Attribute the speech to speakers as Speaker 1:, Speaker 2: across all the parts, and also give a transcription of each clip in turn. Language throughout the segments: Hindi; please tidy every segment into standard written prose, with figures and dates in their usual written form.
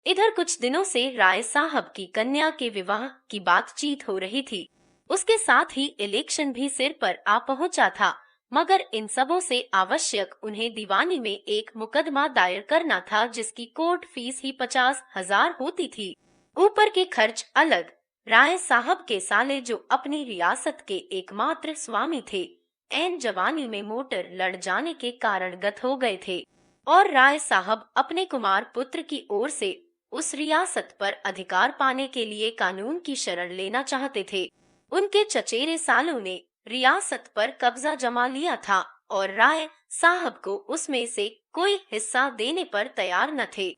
Speaker 1: इधर कुछ दिनों से राय साहब की कन्या के विवाह की बातचीत हो रही थी। उसके साथ ही इलेक्शन भी सिर पर आ पहुंचा था, मगर इन सबों से आवश्यक उन्हें दीवानी में एक मुकदमा दायर करना था, जिसकी कोर्ट फीस ही 50,000 होती थी। ऊपर के खर्च अलग। राय साहब के साले, जो अपनी रियासत के एकमात्र स्वामी थे, ऐन जवानी में मोटर लड़ जाने के कारण गत हो गए थे, और राय साहब अपने कुमार पुत्र की ओर से उस रियासत पर अधिकार पाने के लिए कानून की शरण लेना चाहते थे। उनके चचेरे सालों ने रियासत पर कब्जा जमा लिया था और राय साहब को उसमें से कोई हिस्सा देने पर तैयार न थे।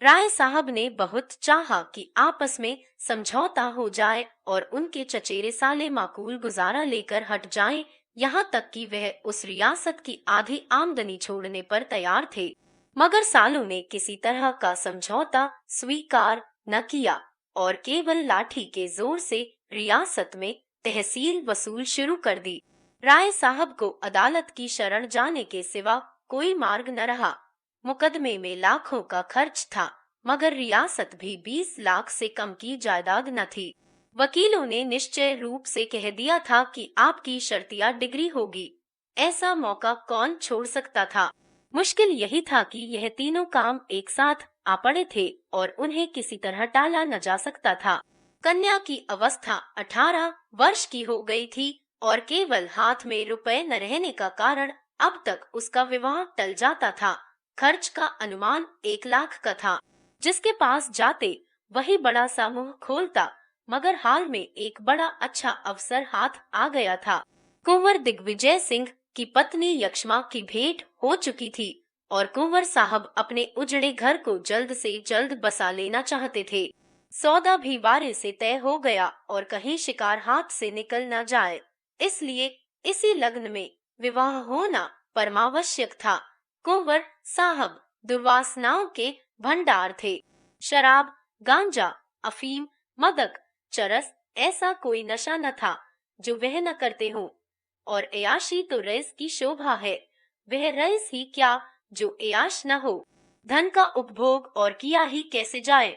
Speaker 1: राय साहब ने बहुत चाहा कि आपस में समझौता हो जाए और उनके चचेरे साले माकूल गुजारा लेकर हट जाएं, यहाँ तक कि वह उस रियासत की आधी आमदनी छोड़ने पर तैयार थे। मगर सालों ने किसी तरह का समझौता स्वीकार न किया और केवल लाठी के जोर से रियासत में तहसील वसूल शुरू कर दी। राय साहब को अदालत की शरण जाने के सिवा कोई मार्ग न रहा। मुकदमे में लाखों का खर्च था, मगर रियासत भी 20 लाख से कम की जायदाद न थी। वकीलों ने निश्चय रूप से कह दिया था कि आपकी शर्तिया डिग्री होगी। ऐसा मौका कौन छोड़ सकता था। मुश्किल यही था कि यह तीनों काम एक साथ आ पड़े थे और उन्हें किसी तरह टाला न जा सकता था। कन्या की अवस्था 18 वर्ष की हो गई थी और केवल हाथ में रुपए न रहने का कारण अब तक उसका विवाह टल जाता था। खर्च का अनुमान 1 लाख का था। जिसके पास जाते वही बड़ा सा मुंह खोलता, मगर हाल में एक बड़ा अच्छा अवसर हाथ आ गया था। कुंवर दिग्विजय सिंह की पत्नी यक्ष्मा की भेंट हो चुकी थी और कुंवर साहब अपने उजड़े घर को जल्द से जल्द बसा लेना चाहते थे। सौदा भी बारे से तय हो गया और कहीं शिकार हाथ से निकल न जाए, इसलिए इसी लग्न में विवाह होना परमावश्यक था। कुंवर साहब दुर्वासनाओं के भंडार थे। शराब, गांजा, अफीम, मदक, चरस, ऐसा कोई नशा न था जो वह न करते हों। और एयाशी तो रईस की शोभा है। वह रईस ही क्या जो एयाश न हो। धन का उपभोग और किया ही कैसे जाए।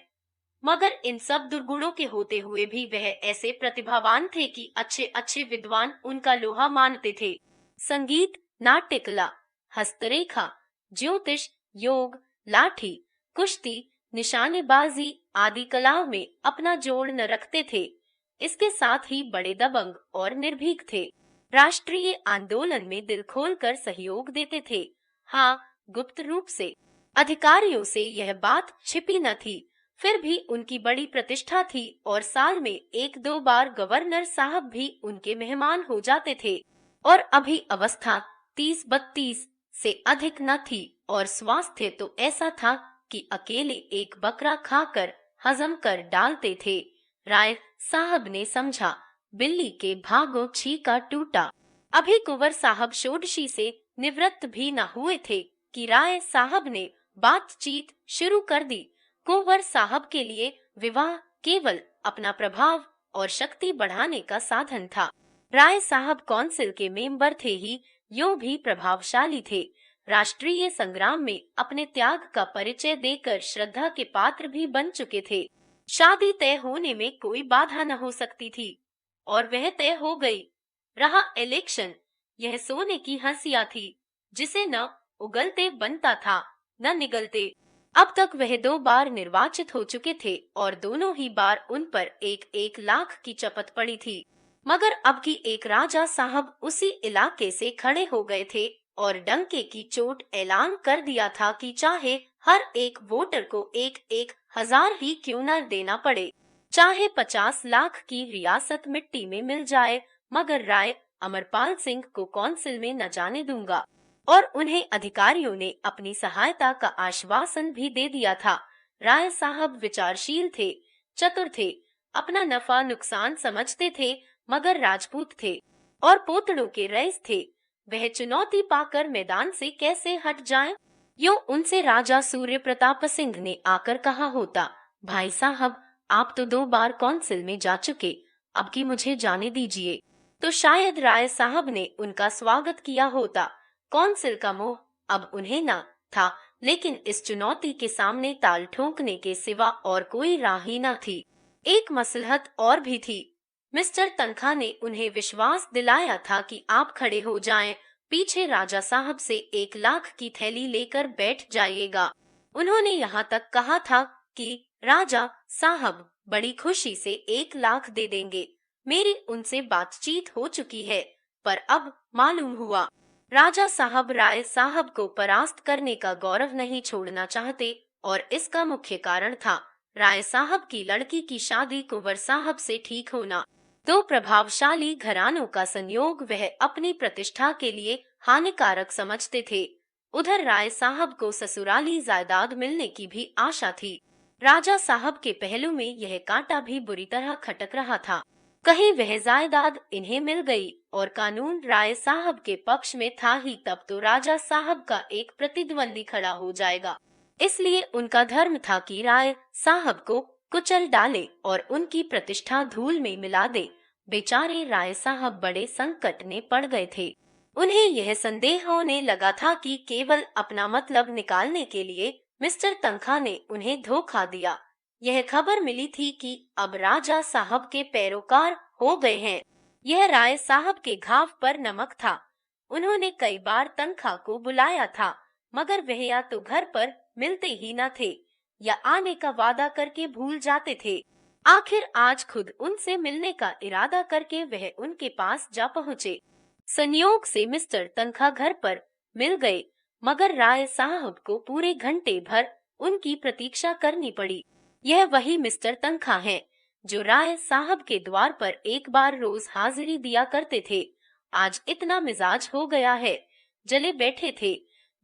Speaker 1: मगर इन सब दुर्गुणों के होते हुए भी वह ऐसे प्रतिभावान थे कि अच्छे अच्छे विद्वान उनका लोहा मानते थे। संगीत, नाट्य कला, हस्तरेखा, ज्योतिष, योग, लाठी, कुश्ती, निशानेबाजी आदि कलाओं में अपना जोड़ न रखते थे। इसके साथ ही बड़े दबंग और निर्भीक थे। राष्ट्रीय आंदोलन में दिल खोलकर सहयोग देते थे। हाँ, गुप्त रूप से। अधिकारियों से यह बात छिपी न थी। फिर भी उनकी बड़ी प्रतिष्ठा थी और साल में 1-2 बार गवर्नर साहब भी उनके मेहमान हो जाते थे। और अभी अवस्था 30-32 से अधिक न थी और स्वास्थ्य तो ऐसा था कि अकेले एक बकरा खाकर हजम कर डालते थे। राय साहब ने समझा, बिल्ली के भागो छीका टूटा। अभी कुंवर साहब षोडशी से निवृत्त भी न हुए थे कि राय साहब ने बातचीत शुरू कर दी। कुंवर साहब के लिए विवाह केवल अपना प्रभाव और शक्ति बढ़ाने का साधन था। राय साहब कौंसिल के मेंबर थे ही, यूं भी प्रभावशाली थे। राष्ट्रीय संग्राम में अपने त्याग का परिचय देकर श्रद्धा के पात्र भी बन चुके थे। शादी तय होने में कोई बाधा न हो सकती थी और वह तय हो गई। रहा इलेक्शन, यह सोने की हंसिया थी जिसे न उगलते बनता था न निगलते। अब तक वह 2 बार निर्वाचित हो चुके थे और दोनों ही बार उन पर 1-1 लाख की चपत पड़ी थी। मगर अब की एक राजा साहब उसी इलाके से खड़े हो गए थे और डंके की चोट ऐलान कर दिया था कि चाहे हर एक वोटर को 1-1 हजार ही क्यों न देना पड़े, चाहे 50 लाख की रियासत मिट्टी में मिल जाए, मगर राय अमरपाल सिंह को कौंसिल में न जाने दूंगा। और उन्हें अधिकारियों ने अपनी सहायता का आश्वासन भी दे दिया था। राय साहब विचारशील थे, चतुर थे, अपना नफा नुकसान समझते थे, मगर राजपूत थे और पोतड़ों के रईस थे। वह चुनौती पाकर मैदान से कैसे हट जाएं? यूं उनसे राजा सूर्य प्रताप सिंह ने आकर कहा होता, भाई साहब, आप तो 2 बार कौंसिल में जा चुके, अब की मुझे जाने दीजिए। तो शायद राय साहब ने उनका स्वागत किया होता। कौंसिल का मोह अब उन्हें न था, लेकिन इस चुनौती के सामने ताल ठोकने के सिवा और कोई राह ही न थी। एक मसलहत और भी थी। मिस्टर तनखा ने उन्हें विश्वास दिलाया था कि आप खड़े हो जाएं, पीछे राजा साहब से 1 लाख की थैली लेकर बैठ जाइएगा। उन्होंने यहाँ तक कहा था कि राजा साहब बड़ी खुशी से 1 लाख दे देंगे। मेरी उनसे बातचीत हो चुकी है, पर अब मालूम हुआ राजा साहब राय साहब को परास्त करने का गौरव नहीं छोड़ना चाहते, और इसका मुख्य कारण था राय साहब की लड़की की शादी कुंवर साहब से ठीक होना। दो प्रभावशाली घरानों का संयोग वह अपनी प्रतिष्ठा के लिए हानिकारक समझते थे। उधर राय साहब को ससुराली जायदाद मिलने की भी आशा थी। राजा साहब के पहलू में यह कांटा भी बुरी तरह खटक रहा था। कहीं वह जायदाद इन्हें मिल गई और कानून राय साहब के पक्ष में था ही, तब तो राजा साहब का एक प्रतिद्वंदी खड़ा हो जाएगा। इसलिए उनका धर्म था कि राय साहब को कुचल डाले और उनकी प्रतिष्ठा धूल में मिला दे। बेचारे राय साहब बड़े संकट में पड़ गए थे। उन्हें यह संदेह होने लगा था कि केवल अपना मतलब निकालने के लिए मिस्टर तनखा ने उन्हें धोखा दिया। यह खबर मिली थी कि अब राजा साहब के पैरोकार हो गए हैं। यह राय साहब के घाव पर नमक था। उन्होंने कई बार तनखा को बुलाया था, मगर वह या तो घर पर मिलते ही न थे या आने का वादा करके भूल जाते थे। आखिर आज खुद उनसे मिलने का इरादा करके वह उनके पास जा पहुँचे। संयोग से मिस्टर तनखा घर पर मिल गए, मगर राय साहब को पूरे घंटे भर उनकी प्रतीक्षा करनी पड़ी। यह वही मिस्टर तनखा हैं, जो राय साहब के द्वार पर एक बार रोज हाजिरी दिया करते थे। आज इतना मिजाज हो गया है, जले बैठे थे।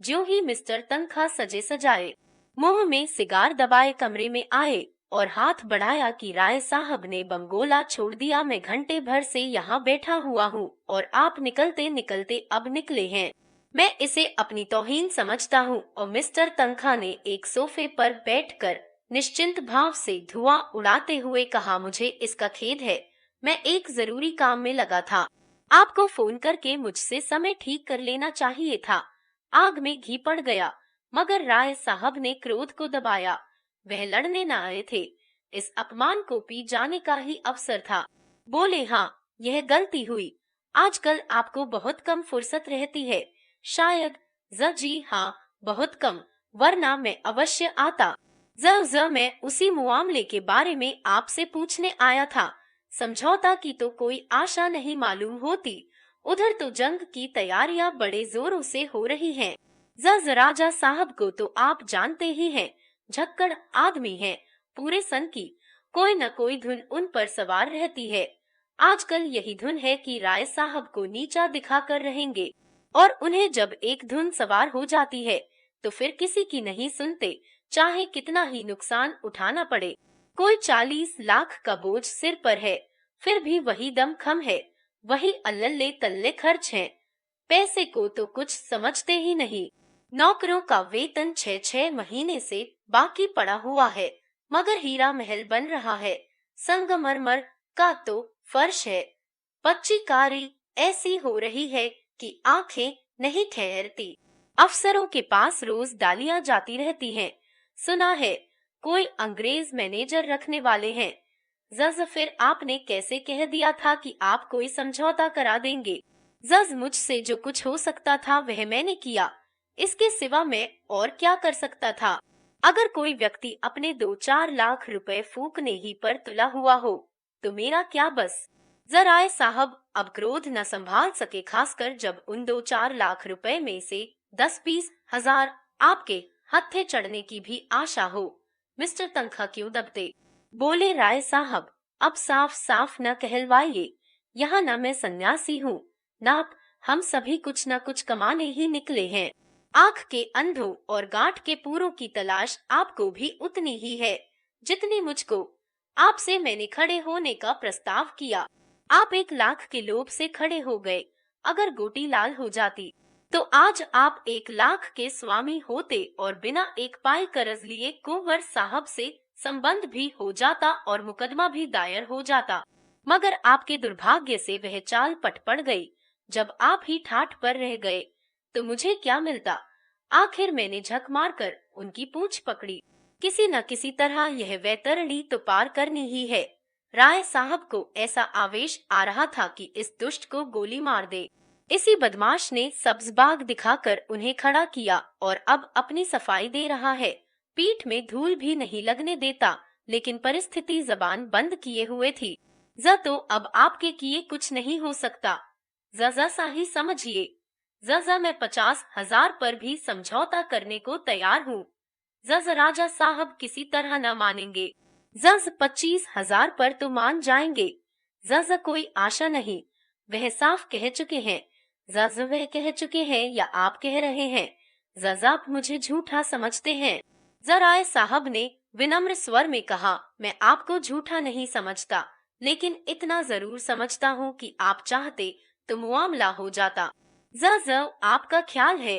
Speaker 1: ज्यों ही मिस्टर तनखा सजे सजाए, मुंह में सिगार दबाए कमरे में आए और हाथ बढ़ाया कि राय साहब ने बमगोला छोड़ दिया, मैं घंटे भर से यहाँ बैठा हुआ हूँ और आप निकलते निकलते अब निकले हैं। मैं इसे अपनी तौहीन समझता हूँ। और मिस्टर तनखा ने एक सोफे पर बैठकर निश्चिंत भाव से धुआं उड़ाते हुए कहा, मुझे इसका खेद है, मैं एक जरूरी काम में लगा था। आपको फोन करके मुझसे समय ठीक कर लेना चाहिए था। आग में घी पड़ गया। मगर राय साहब ने क्रोध को दबाया। वह लड़ने न आए थे, इस अपमान को पी जाने का ही अवसर था। बोले, हाँ, यह गलती हुई। आजकल आपको बहुत कम फुर्सत रहती है। शायद। जी हाँ, बहुत कम, वरना मैं अवश्य आता। मैं उसी मुआमले के बारे में आपसे पूछने आया था। समझौता की तो कोई आशा नहीं मालूम होती। उधर तो जंग की तैयारियां बड़े जोरों से हो रही हैं। राजा साहब को तो आप जानते ही हैं, झक्कड़ आदमी हैं। पूरे सन की कोई न कोई धुन उन पर सवार रहती है। आजकल यही धुन है कि राय साहब को नीचा दिखाकर रहेंगे, और उन्हें जब एक धुन सवार हो जाती है तो फिर किसी की नहीं सुनते, चाहे कितना ही नुकसान उठाना पड़े। कोई 40 लाख का बोझ सिर पर है, फिर भी वही दमखम है, वही अल्लल्ले तल्ले खर्च हैं। पैसे को तो कुछ समझते ही नहीं। नौकरों का वेतन 6-6 महीने से बाकी पड़ा हुआ है, मगर हीरा महल बन रहा है। संगमरमर का तो फर्श है। पच्चीकारी ऐसी हो रही है कि आंखें नहीं ठहरती। अफसरों के पास रोज डालियां जाती रहती हैं। सुना है कोई अंग्रेज मैनेजर रखने वाले हैं। फिर आपने कैसे कह दिया था कि आप कोई समझौता करा देंगे। मुझसे जो कुछ हो सकता था वह मैंने किया, इसके सिवा मैं और क्या कर सकता था। अगर कोई व्यक्ति अपने 2-4 लाख रुपए फूकने ही पर तुला हुआ हो तो मेरा क्या बस। राय साहब अब क्रोध न संभाल सके, खासकर जब उन 2-4 लाख रुपए में से 10-20 हजार आपके हत्थे चढ़ने की भी आशा हो। मिस्टर तनखा क्यों दबते। बोले, राय साहब अब साफ साफ न कहलवाइए। यहाँ न मैं सन्यासी हूँ, न हम सभी कुछ न कुछ कमाने ही निकले हैं। आँख के अंधों और गांठ के पूरों की तलाश आपको भी उतनी ही है जितनी मुझको। आपसे मैंने खड़े होने का प्रस्ताव किया, आप 1 लाख के लोभ से खड़े हो गए। अगर गोटी लाल हो जाती तो आज आप 1 लाख के स्वामी होते और बिना एक पाई कर्ज लिए कुंवर साहब से संबंध भी हो जाता और मुकदमा भी दायर हो जाता। मगर आपके दुर्भाग्य से वह चाल पट पड़ गई। जब आप ही ठाठ पर रह गए तो मुझे क्या मिलता। आखिर मैंने झक मारकर उनकी पूंछ पकड़ी। किसी न किसी तरह यह वैतरणी तो पार करनी ही है। राय साहब को ऐसा आवेश आ रहा था कि इस दुष्ट को गोली मार दे। इसी बदमाश ने सब्ज बाग दिखाकर उन्हें खड़ा किया और अब अपनी सफाई दे रहा है। पीठ में धूल भी नहीं लगने देता, लेकिन परिस्थिति जबान बंद किए हुए थी। ज तो अब आपके किए कुछ नहीं हो सकता। ज़ सा ही समझिए। ज़ मैं 50,000 पर भी समझौता करने को तैयार हूँ। ज़ राजा साहब किसी तरह न मानेंगे। ज़ 25,000 पर तो मान जाएंगे। ज़ कोई आशा नहीं, वह साफ कह चुके हैं। ज़ वह कह चुके हैं या आप कह रहे हैं? ज़ आप मुझे झूठा समझते हैं। राय साहब ने विनम्र स्वर में कहा, मैं आपको झूठा नहीं समझता, लेकिन इतना जरूर समझता हूँ कि आप चाहते तो मुआमला हो जाता। ज़ आपका ख्याल है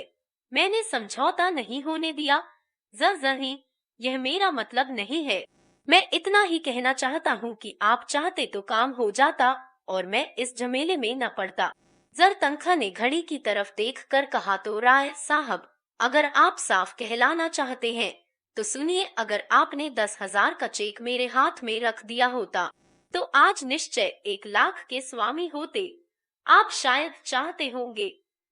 Speaker 1: मैंने समझौता नहीं होने दिया? ज़ ही, यह मेरा मतलब नहीं है। मैं इतना ही कहना चाहता हूँ कि आप चाहते तो काम हो जाता और मैं इस झमेले में न पड़ता। जरतंखा ने घड़ी की तरफ देखकर कहा, तो राय साहब, अगर आप साफ कहलाना चाहते हैं तो सुनिए, अगर आपने 10,000 का चेक मेरे हाथ में रख दिया होता तो आज निश्चय 1,00,000 के स्वामी होते। आप शायद चाहते होंगे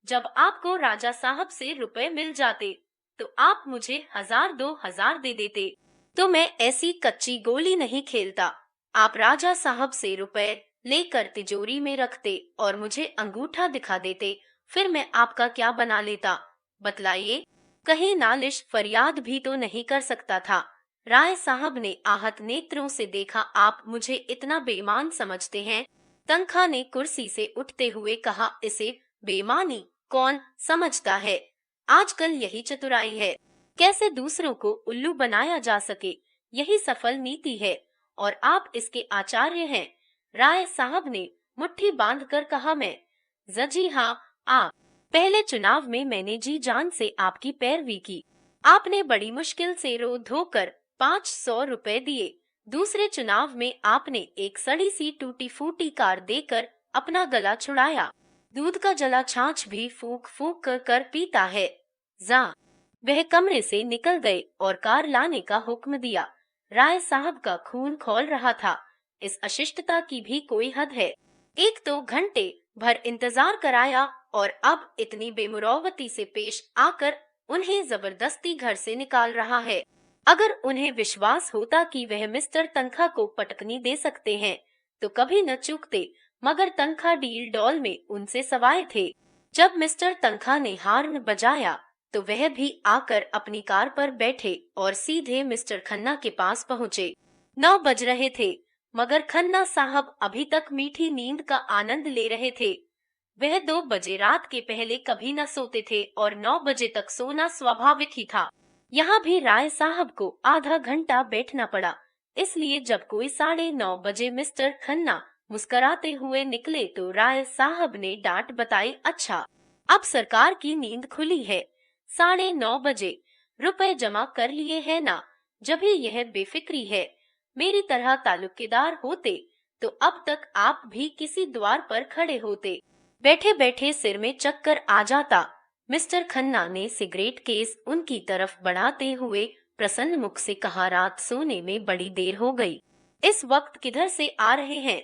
Speaker 1: जब आपको राजा साहब से रुपए मिल जाते तो आप मुझे 1,000-2,000 दे देते, तो मैं ऐसी कच्ची गोली नहीं खेलता। आप राजा साहब से रुपए लेकर तिजोरी में रखते और मुझे अंगूठा दिखा देते, फिर मैं आपका क्या बना लेता बतलाइए। कहीं नालिश फरियाद भी तो नहीं कर सकता था। राय साहब ने आहत नेत्रों से देखा, आप मुझे इतना बेईमान समझते हैं? तनखा ने कुर्सी से उठते हुए कहा, इसे बेईमानी कौन समझता है? आजकल यही चतुराई है, कैसे दूसरों को उल्लू बनाया जा सके, यही सफल नीति है, और आप इसके आचार्य हैं। राय साहब ने मुट्ठी बांधकर कहा, मैं जी हाँ, आप। पहले चुनाव में मैंने जी जान से आपकी पैरवी की, आपने बड़ी मुश्किल से रो धोकर 500 रुपए दिए। दूसरे चुनाव में आपने एक सड़ी सी टूटी फूटी कार देकर अपना गला छुड़ाया। दूध का जला छाछ भी फूक फूक कर पीता है। जा। वह कमरे से निकल गए और कार लाने का हुक्म दिया। राय साहब का खून खौल रहा था। इस अशिष्टता की भी कोई हद है। एक तो घंटे भर इंतजार कराया और अब इतनी बेमुरौवती से पेश आकर उन्हें जबरदस्ती घर से निकाल रहा है। अगर उन्हें विश्वास होता कि वह मिस्टर तनखा को पटकनी दे सकते हैं तो कभी न चूकते, मगर तनखा डील डॉल में उनसे सवाए थे। जब मिस्टर तनखा ने हार्न बजाया तो वह भी आकर अपनी कार पर बैठे और सीधे मिस्टर खन्ना के पास पहुँचे। 9 बज रहे थे, मगर खन्ना साहब अभी तक मीठी नींद का आनंद ले रहे थे। वह 2 बजे रात के पहले कभी न सोते थे और 9 बजे तक सोना स्वाभाविक ही था। यहाँ भी राय साहब को आधा घंटा बैठना पड़ा, इसलिए जब कोई 9:30 बजे मिस्टर खन्ना मुस्कराते हुए निकले तो राय साहब ने डांट बताई, अच्छा, अब सरकार की नींद खुली है। 9:30 बजे रुपए जमा कर लिए है ना? जब ही यह बेफिक्री है। मेरी तरह तालुकेदार होते तो अब तक आप भी किसी द्वार पर खड़े होते। बैठे बैठे सिर में चक्कर आ जाता। मिस्टर खन्ना ने सिगरेट केस उनकी तरफ बढ़ाते हुए प्रसन्न मुख से कहा, रात सोने में बड़ी देर हो गई, इस वक्त किधर से आ रहे हैं?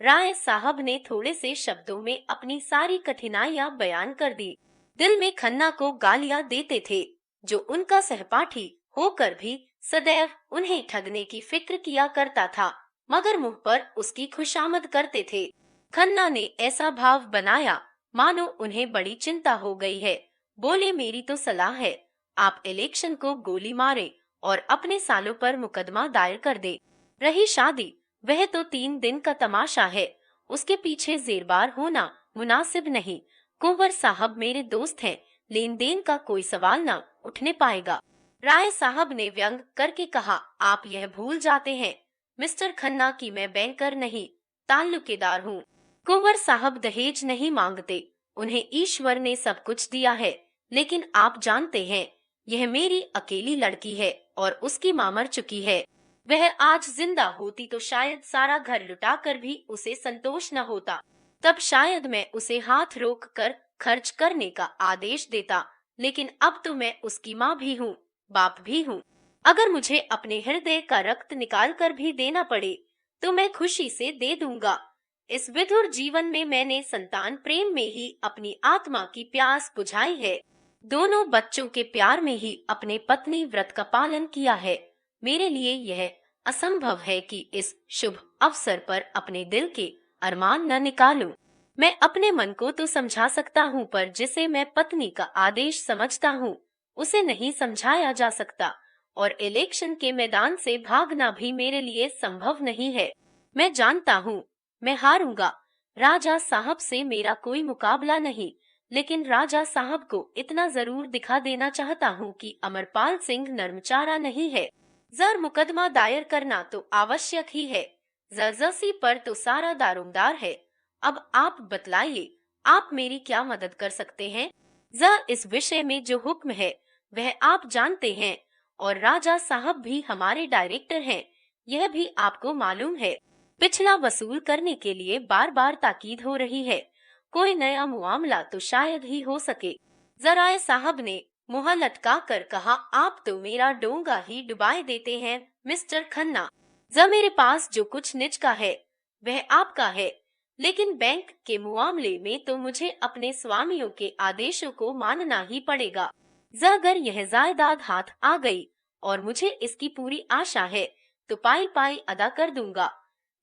Speaker 1: राय साहब ने थोड़े से शब्दों में अपनी सारी कठिनाइयां बयान कर दी। दिल में खन्ना को गालियां देते थे, जो उनका सहपाठी होकर भी सदैव उन्हें ठगने की फिक्र किया करता था, मगर मुंह पर उसकी खुशामद करते थे। खन्ना ने ऐसा भाव बनाया मानो उन्हें बड़ी चिंता हो गई है। बोले, मेरी तो सलाह है, आप इलेक्शन को गोली मारे और अपने सालों पर मुकदमा दायर कर दे। रही शादी, वह तो 3 दिन का तमाशा है, उसके पीछे जेरबार होना मुनासिब नहीं। कुंवर साहब मेरे दोस्त हैं, लेन देन का कोई सवाल न उठने पाएगा। राय साहब ने व्यंग करके कहा, आप यह भूल जाते हैं मिस्टर खन्ना की मैं बैंकर नहीं, ताल्लुकेदार हूँ। कुंवर साहब दहेज नहीं मांगते, उन्हें ईश्वर ने सब कुछ दिया है, लेकिन आप जानते हैं यह मेरी अकेली लड़की है और उसकी मां मर चुकी है। वह आज जिंदा होती तो शायद सारा घर लुटाकर भी उसे संतोष न होता, तब शायद मैं उसे हाथ रोक कर खर्च करने का आदेश देता, लेकिन अब तो मैं उसकी माँ भी हूँ, बाप भी हूँ। अगर मुझे अपने हृदय का रक्त निकाल कर भी देना पड़े तो मैं खुशी से दे दूंगा। इस विधुर जीवन में मैंने संतान प्रेम में ही अपनी आत्मा की प्यास बुझाई है। दोनों बच्चों के प्यार में ही अपने पत्नी व्रत का पालन किया है। मेरे लिए यह असंभव है कि इस शुभ अवसर पर अपने दिल के अरमान न निकालूं। मैं अपने मन को तो समझा सकता हूँ, पर जिसे मैं पत्नी का आदेश समझता हूँ उसे नहीं समझाया जा सकता। और इलेक्शन के मैदान से भागना भी मेरे लिए संभव नहीं है। मैं जानता हूँ मैं हारूंगा। राजा साहब से मेरा कोई मुकाबला नहीं, लेकिन राजा साहब को इतना जरूर दिखा देना चाहता हूँ कि अमरपाल सिंह नर्मचारा नहीं है। जर मुकदमा दायर करना तो आवश्यक ही है। जरजसी पर तो सारा दारोमदार है। अब आप बतलाइए, आप मेरी क्या मदद कर सकते हैं? जर इस विषय में जो हुक्म है वह आप जानते हैं, और राजा साहब भी हमारे डायरेक्टर हैं, यह भी आपको मालूम है। पिछला वसूल करने के लिए बार बार ताकीद हो रही है। कोई नया मामला तो शायद ही हो सके। जराए साहब ने मुंह लटका कर कहा, आप तो मेरा डोंगा ही डुबाए देते हैं मिस्टर खन्ना। जब मेरे पास जो कुछ निज का है वह आपका है, लेकिन बैंक के मामले में तो मुझे अपने स्वामियों के आदेशों को मानना ही पड़ेगा। अगर यह जायदाद हाथ आ गई, और मुझे इसकी पूरी आशा है, तो पाई पाई अदा कर दूंगा।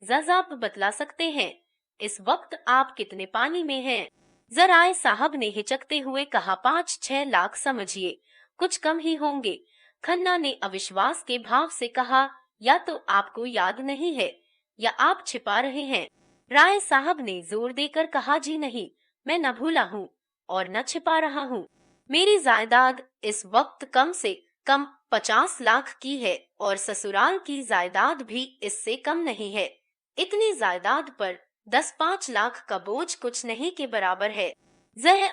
Speaker 1: आप बतला सकते हैं इस वक्त आप कितने पानी में हैं? जराए साहब ने हिचकते हुए कहा, 5-6 लाख समझिए, कुछ कम ही होंगे। खन्ना ने अविश्वास के भाव से कहा, या तो आपको याद नहीं है या आप छिपा रहे हैं। राय साहब ने जोर देकर कहा, जी नहीं, मैं न भूला हूँ और न छिपा रहा हूँ। मेरी जायदाद इस वक्त कम से कम 50 लाख की है, और ससुराल की जायदाद भी इससे कम नहीं है। इतनी जायदाद पर 10-5 लाख का बोझ कुछ नहीं के बराबर है।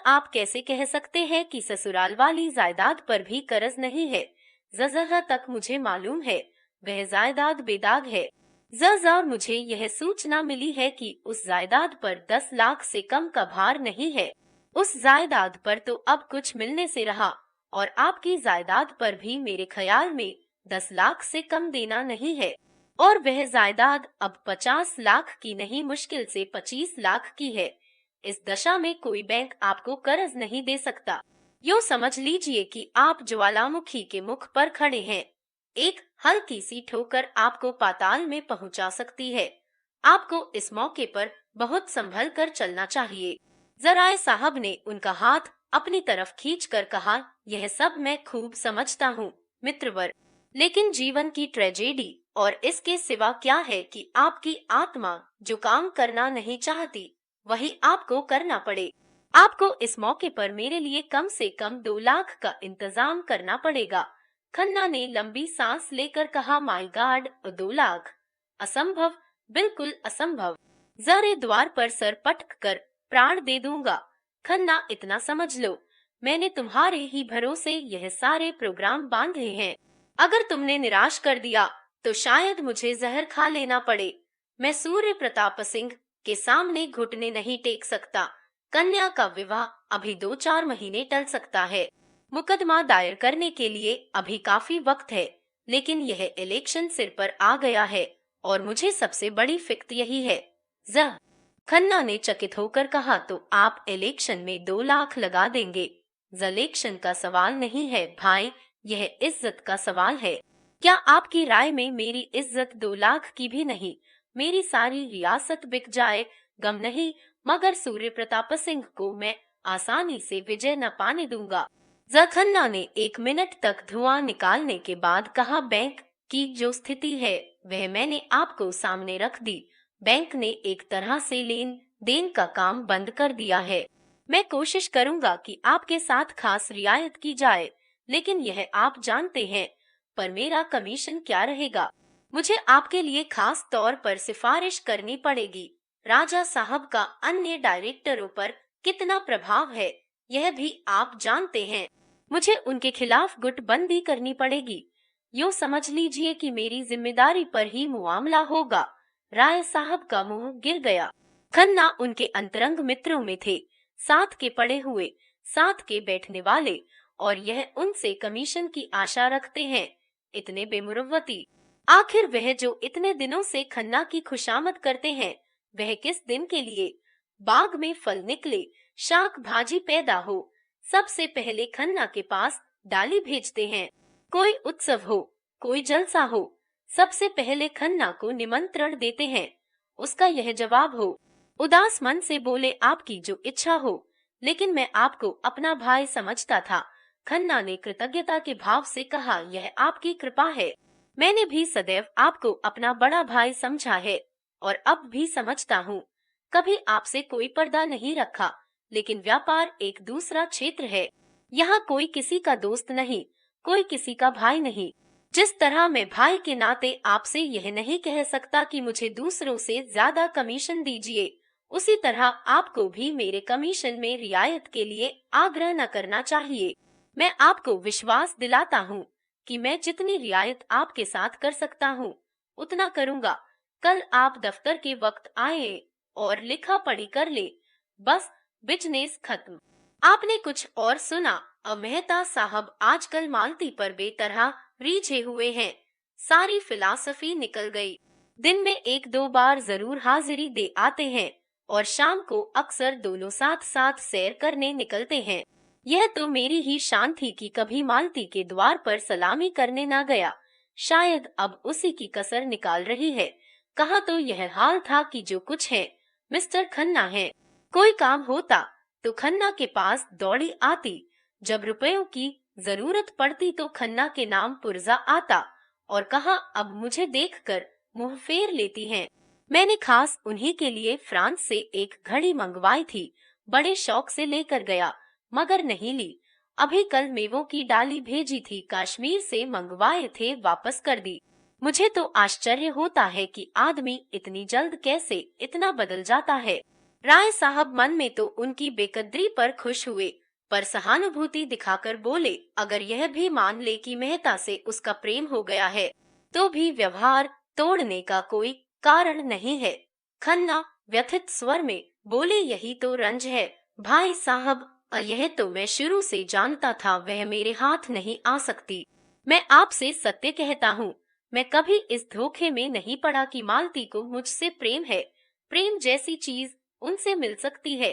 Speaker 1: आप कैसे कह सकते हैं कि ससुराल वाली जायदाद पर भी कर्ज नहीं है? जहाँ तक मुझे मालूम है वह जायदाद बेदाग है। और मुझे यह सूचना मिली है कि उस जायदाद पर 10 लाख से कम का भार नहीं है। उस जायदाद पर तो अब कुछ मिलने से रहा, और आपकी जायदाद पर भी मेरे ख्याल में 10 लाख से कम देना नहीं है। और वह जायदाद अब 50 लाख की नहीं, मुश्किल से 25 लाख की है। इस दशा में कोई बैंक आपको कर्ज नहीं दे सकता। यूँ समझ लीजिए कि आप ज्वालामुखी के मुख पर खड़े हैं। एक हल्की सी ठोकर आपको पाताल में पहुंचा सकती है। आपको इस मौके पर बहुत संभल कर चलना चाहिए। जराए साहब ने उनका हाथ अपनी तरफ खींचकर कहा, यह सब मैं खूब समझता हूँ मित्रवर, लेकिन जीवन की ट्रेजेडी और इसके सिवा क्या है कि आपकी आत्मा जो काम करना नहीं चाहती वही आपको करना पड़े। आपको इस मौके पर मेरे लिए कम से कम 2 लाख का इंतजाम करना पड़ेगा। खन्ना ने लंबी सांस लेकर कहा, माय गॉड, 2 लाख? असंभव, बिल्कुल असंभव। जरे द्वार पर सर पटक कर प्राण दे दूंगा। खन्ना, इतना समझ लो, मैंने तुम्हारे ही भरोसे यह सारे प्रोग्राम बांधे हैं। अगर तुमने निराश कर दिया तो शायद मुझे जहर खा लेना पड़े। मैं सूर्य प्रताप सिंह के सामने घुटने नहीं टेक सकता। कन्या का विवाह अभी 2-4 महीने टल सकता है। मुकदमा दायर करने के लिए अभी काफी वक्त है, लेकिन यह इलेक्शन सिर पर आ गया है और मुझे सबसे बड़ी फिक्र यही है। खन्ना ने चकित होकर कहा, तो आप इलेक्शन में 2 लाख लगा देंगे? इलेक्शन का सवाल नहीं है भाई, यह इज्जत का सवाल है। क्या आपकी राय में मेरी इज्जत 2 लाख की भी नहीं? मेरी सारी रियासत बिक जाए गम नहीं, मगर सूर्य प्रताप सिंह को मैं आसानी से विजय न पाने दूंगा। खन्ना ने 1 मिनट तक धुआं निकालने के बाद कहा, बैंक की जो स्थिति है वह मैंने आपको सामने रख दी। बैंक ने एक तरह से लेन देन का काम बंद कर दिया है। मैं कोशिश करूंगा कि आपके साथ खास रियायत की जाए, लेकिन यह आप जानते हैं, पर मेरा कमीशन क्या रहेगा? मुझे आपके लिए खास तौर पर सिफारिश करनी पड़ेगी। राजा साहब का अन्य डायरेक्टरों पर कितना प्रभाव है यह भी आप जानते हैं। मुझे उनके खिलाफ गुटबंदी करनी पड़ेगी। यूँ समझ लीजिए कि मेरी जिम्मेदारी पर ही मामला होगा। राय साहब का मुंह गिर गया। खन्ना उनके अंतरंग मित्रों में थे, साथ के पड़े हुए, साथ के बैठने वाले, और यह उनसे कमीशन की आशा रखते हैं। इतने बेमुरव्वती। आखिर वह जो इतने दिनों से खन्ना की खुशामद करते हैं, वह किस दिन के लिए? बाग में फल निकले, शाक भाजी पैदा हो, सबसे पहले खन्ना के पास डाली भेजते हैं। कोई उत्सव हो, कोई जलसा हो, सबसे पहले खन्ना को निमंत्रण देते हैं। उसका यह जवाब हो, उदास मन से बोले, आपकी जो इच्छा हो। लेकिन मैं आपको अपना भाई समझता था। खन्ना ने कृतज्ञता के भाव से कहा, यह आपकी कृपा है। मैंने भी सदैव आपको अपना बड़ा भाई समझा है और अब भी समझता हूँ। कभी आपसे कोई पर्दा नहीं रखा, लेकिन व्यापार एक दूसरा क्षेत्र है। यहाँ कोई किसी का दोस्त नहीं, कोई किसी का भाई नहीं। जिस तरह मैं भाई के नाते आपसे यह नहीं कह सकता कि मुझे दूसरों से ज्यादा कमीशन दीजिए, उसी तरह आपको भी मेरे कमीशन में रियायत के लिए आग्रह न करना चाहिए। मैं आपको विश्वास दिलाता हूँ कि मैं जितनी रियायत आपके साथ कर सकता हूँ, उतना करूँगा। कल आप दफ्तर के वक्त आए और लिखा पढ़ी कर ले। बस बिजनेस खत्म। आपने कुछ और सुना? मेहता साहब आजकल मालती पर बेतरह रीझे हुए हैं। सारी फिलॉसफी निकल गई। दिन में एक दो बार जरूर हाजिरी दे आते हैं और शाम को अक्सर दोनों साथ साथ सैर करने निकलते हैं। यह तो मेरी ही शान थी कि कभी मालती के द्वार पर सलामी करने ना गया। शायद अब उसी की कसर निकाल रही है। कहा तो यह हाल था कि जो कुछ है मिस्टर खन्ना है। कोई काम होता तो खन्ना के पास दौड़ी आती। जब रुपयों की जरूरत पड़ती तो खन्ना के नाम पुर्जा आता और कहा, अब मुझे देखकर मुंह फेर लेती हैं। मैंने खास उन्हीं के लिए फ्रांस से एक घड़ी मंगवाई थी। बड़े शौक से लेकर गया, मगर नहीं ली। अभी कल मेवों की डाली भेजी थी, कश्मीर से मंगवाए थे, वापस कर दी। मुझे तो आश्चर्य होता है कि आदमी इतनी जल्द कैसे इतना बदल जाता है। राय साहब मन में तो उनकी बेकदरी पर खुश हुए, पर सहानुभूति दिखाकर बोले, अगर यह भी मान ले कि मेहता से उसका प्रेम हो गया है, तो भी व्यवहार तोड़ने का कोई कारण नहीं है। खन्ना व्यथित स्वर में बोले, यही तो रंज है भाई साहब। यह तो मैं शुरू से जानता था, वह मेरे हाथ नहीं आ सकती। मैं आपसे सत्य कहता हूँ, मैं कभी इस धोखे में नहीं पड़ा कि मालती को मुझसे प्रेम है। प्रेम जैसी चीज उनसे मिल सकती है,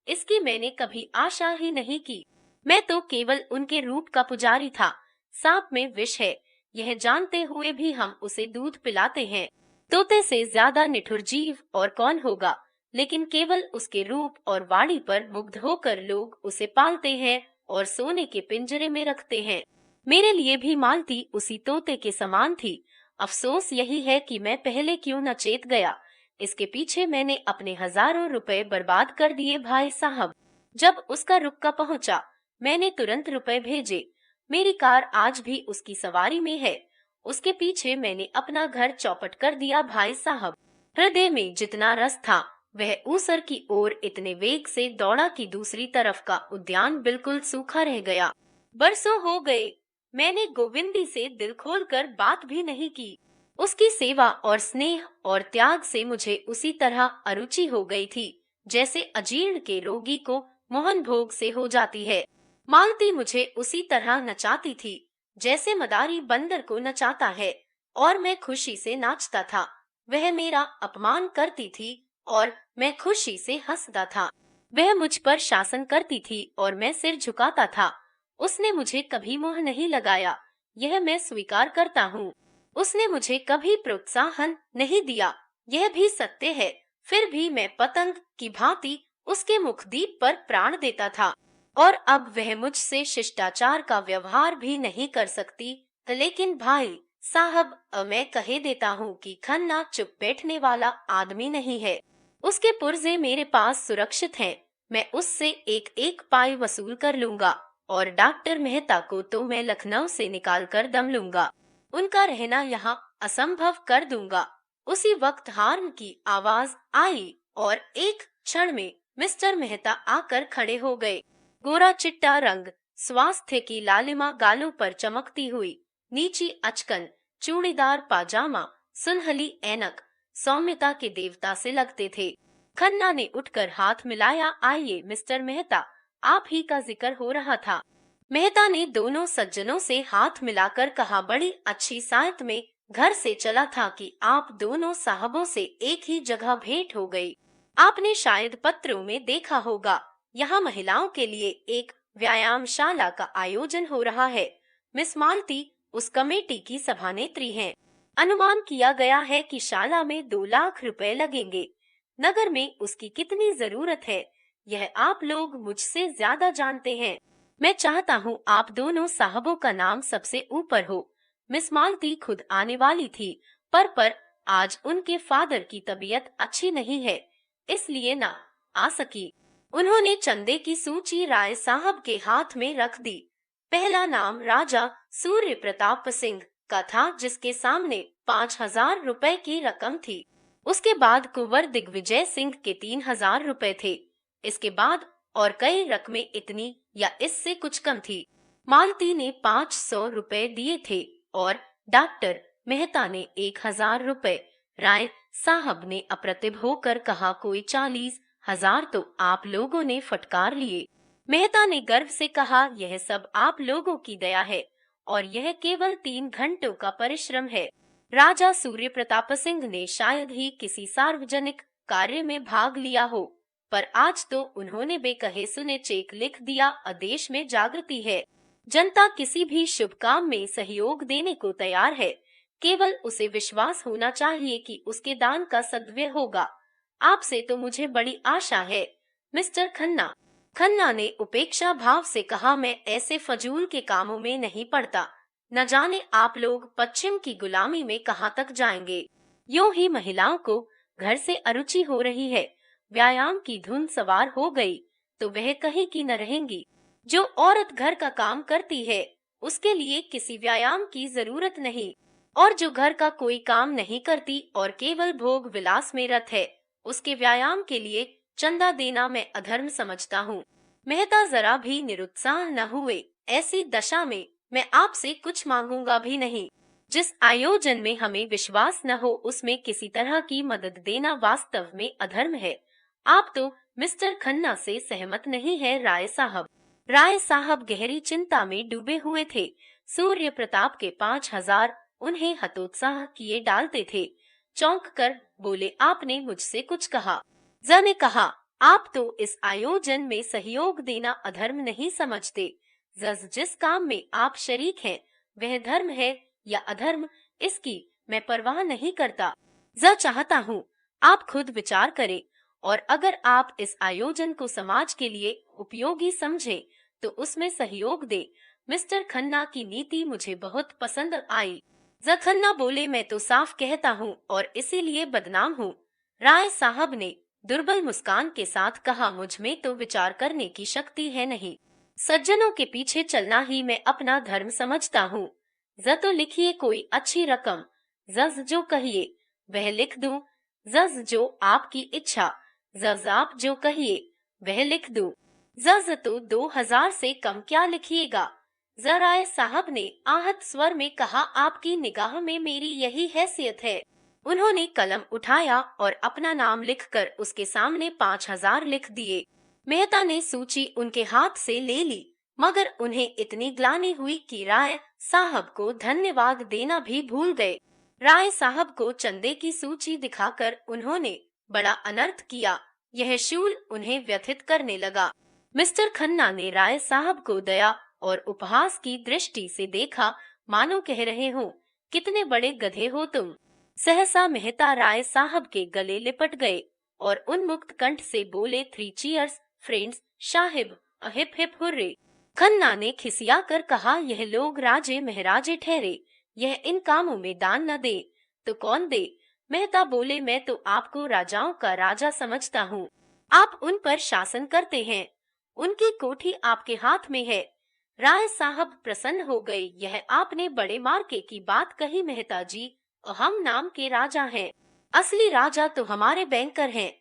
Speaker 1: इसकी मैंने कभी आशा ही नहीं की। मैं तो केवल उनके रूप का पुजारी था। सांप में विष है, यह जानते हुए भी हम उसे दूध पिलाते हैं। तोते से ज्यादा निठुर जीव और कौन होगा, लेकिन केवल उसके रूप और वाणी पर मुग्ध होकर लोग उसे पालते हैं और सोने के पिंजरे में रखते हैं। मेरे लिए भी मालती उसी तोते के समान थी। अफसोस यही है कि मैं पहले क्यों न चेत गया। इसके पीछे मैंने अपने हजारों रुपए बर्बाद कर दिए भाई साहब। जब उसका रुक्का पहुंचा, मैंने तुरंत रुपए भेजे। मेरी कार आज भी उसकी सवारी में है। उसके पीछे मैंने अपना घर चौपट कर दिया भाई साहब। हृदय में जितना रस था, वह ऊसर की ओर इतने वेग से दौड़ा कि दूसरी तरफ का उद्यान बिल्कुल सूखा रह गया। बरसों हो गए, मैंने गोविंदी से दिल खोलकर बात भी नहीं की। उसकी सेवा और स्नेह और त्याग से मुझे उसी तरह अरुचि हो गई थी, जैसे अजीर्ण के रोगी को मोहन भोग से हो जाती है। मालती मुझे उसी तरह नचाती थी, जैसे मदारी बंदर को नचाता है, और मैं खुशी से नाचता था। वह मेरा अपमान करती थी और मैं खुशी से हंसता था। वह मुझ पर शासन करती थी और मैं सिर झुकाता था। उसने मुझे कभी मोह नहीं लगाया, यह मैं स्वीकार करता हूँ। उसने मुझे कभी प्रोत्साहन नहीं दिया, यह भी सत्य है। फिर भी मैं पतंग की भांति उसके मुखदीप पर प्राण देता था, और अब वह मुझसे शिष्टाचार का व्यवहार भी नहीं कर सकती। लेकिन भाई साहब, मैं कह देता हूँ कि खन्ना चुप बैठने वाला आदमी नहीं है। उसके पुर्जे मेरे पास सुरक्षित हैं। मैं उससे एक एक पाई वसूल कर लूंगा, और डॉक्टर मेहता को तो मैं लखनऊ से निकाल कर दम लूंगा। उनका रहना यहाँ असंभव कर दूंगा। उसी वक्त हार्न की आवाज आई और एक क्षण में मिस्टर मेहता आकर खड़े हो गए। गोरा चिट्टा रंग, स्वास्थ्य की लालिमा गालों पर चमकती हुई, नीची अचकन, चूड़ीदार पाजामा, सुनहली ऐनक, सौम्यता के देवता से लगते थे। खन्ना ने उठकर हाथ मिलाया। आइए मिस्टर मेहता, आप ही का जिक्र हो रहा था। मेहता ने दोनों सज्जनों से हाथ मिलाकर कहा, बड़ी अच्छी साइत में घर से चला था कि आप दोनों साहबों से एक ही जगह भेंट हो गई। आपने शायद पत्रों में देखा होगा, यहाँ महिलाओं के लिए एक व्यायामशाला का आयोजन हो रहा है। मिस मालती उस कमेटी की सभानेत्री हैं। अनुमान किया गया है कि शाला में 2 लाख रुपए लगेंगे। नगर में उसकी कितनी जरूरत है, यह आप लोग मुझसे ज्यादा जानते हैं। मैं चाहता हूँ आप दोनों साहबों का नाम सबसे ऊपर हो। मिस मालती खुद आने वाली थी, पर आज उनके फादर की तबीयत अच्छी नहीं है, इसलिए ना आ सकी। उन्होंने चंदे की सूची राय साहब के हाथ में रख दी। पहला नाम राजा सूर्य प्रताप सिंह का था, जिसके सामने 5,000 रुपए की रकम थी। उसके बाद कुंवर दिग्विजय सिंह के 3,000 रुपए थे। इसके बाद और कई रकमें इतनी या इससे कुछ कम थी। मालती ने 500 रुपए दिए थे और डॉक्टर मेहता ने 1,000 रुपए। राय साहब ने अप्रतिभ होकर कहा, कोई 40,000 तो आप लोगों ने फटकार लिए। मेहता ने गर्व से कहा, यह सब आप लोगों की दया है और यह केवल 3 घंटों का परिश्रम है। राजा सूर्य प्रताप सिंह ने शायद ही किसी सार्वजनिक कार्य में भाग लिया हो, पर आज तो उन्होंने बेकहे सुने चेक लिख दिया। आदेश में जागृति है। जनता किसी भी शुभ काम में सहयोग देने को तैयार है, केवल उसे विश्वास होना चाहिए कि उसके दान का सद्व्यय होगा। आपसे तो मुझे बड़ी आशा है, मिस्टर खन्ना। खन्ना ने उपेक्षा भाव से कहा, मैं ऐसे फजूल के कामों में नहीं पड़ता। न जाने आप लोग पश्चिम की गुलामी में कहाँ तक जाएंगे। यूं ही महिलाओं को घर से अरुचि हो रही है। व्यायाम की धुन सवार हो गई तो वह कहीं की न रहेंगी। जो औरत घर का काम करती है उसके लिए किसी व्यायाम की जरूरत नहीं, और जो घर का कोई काम नहीं करती और केवल भोग विलास में रत है, उसके व्यायाम के लिए चंदा देना मैं अधर्म समझता हूँ। मेहता जरा भी निरुत्साह न हुए। ऐसी दशा में मैं आपसे कुछ मांगूंगा भी नहीं। जिस आयोजन में हमें विश्वास न हो उसमें किसी तरह की मदद देना वास्तव में अधर्म है। आप तो मिस्टर खन्ना से सहमत नहीं है राय साहब। राय साहब गहरी चिंता में डूबे हुए थे। सूर्य प्रताप के 5,000 उन्हें हतोत्साह किए डालते थे। चौंक कर बोले, आपने मुझसे कुछ कहा? ज़ा ने कहा, आप तो इस आयोजन में सहयोग देना अधर्म नहीं समझते। जज जिस काम में आप शरीक हैं वह धर्म है या अधर्म, इसकी मैं परवाह नहीं करता। ज़ा चाहता हूँ आप खुद विचार करें, और अगर आप इस आयोजन को समाज के लिए उपयोगी समझें तो उसमें सहयोग दे। मिस्टर खन्ना की नीति मुझे बहुत पसंद आई। ज़ा खन्ना बोले, मैं तो साफ कहता हूँ और इसीलिए बदनाम हूँ। राय साहब ने दुर्बल मुस्कान के साथ कहा, मुझ में तो विचार करने की शक्ति है नहीं। सज्जनों के पीछे चलना ही मैं अपना धर्म समझता हूँ। ज़ तो लिखिए कोई अच्छी रकम। जज जो कहिए वह लिख दूं। जज जो आपकी इच्छा। जज आप जो कहिए वह लिख दूं। जज तो 2,000 से कम क्या लिखिएगा? जराए साहब ने आहत स्वर में कहा, आपकी निगाह में मेरी यही हैसियत है। उन्होंने कलम उठाया और अपना नाम लिखकर उसके सामने 5,000 लिख दिए। मेहता ने सूची उनके हाथ से ले ली, मगर उन्हें इतनी ग्लानि हुई कि राय साहब को धन्यवाद देना भी भूल गए। राय साहब को चंदे की सूची दिखाकर उन्होंने बड़ा अनर्थ किया। यह शूल उन्हें व्यथित करने लगा। मिस्टर खन्ना ने राय साहब को दया और उपहास की दृष्टि से देखा, मानो कह रहे हो, कितने बड़े गधे हो तुम। सहसा मेहता राय साहब के गले लिपट गए और उन्मुक्त कंठ से बोले, 3 cheers friends, Sahib, hip hip hurray. Khanna ने खिसिया कर कहा, यह लोग राजे महराजे ठहरे, यह इन कामों में दान न दे तो कौन दे? मेहता बोले, मैं तो आपको राजाओं का राजा समझता हूँ। आप उन पर शासन करते हैं, उनकी कोठी आपके हाथ में है। राय साहब प्रसन्न हो गए। यह आपने बड़े मार्के की बात कही मेहता जी, हम नाम के राजा हैं, असली राजा तो हमारे बैंकर हैं।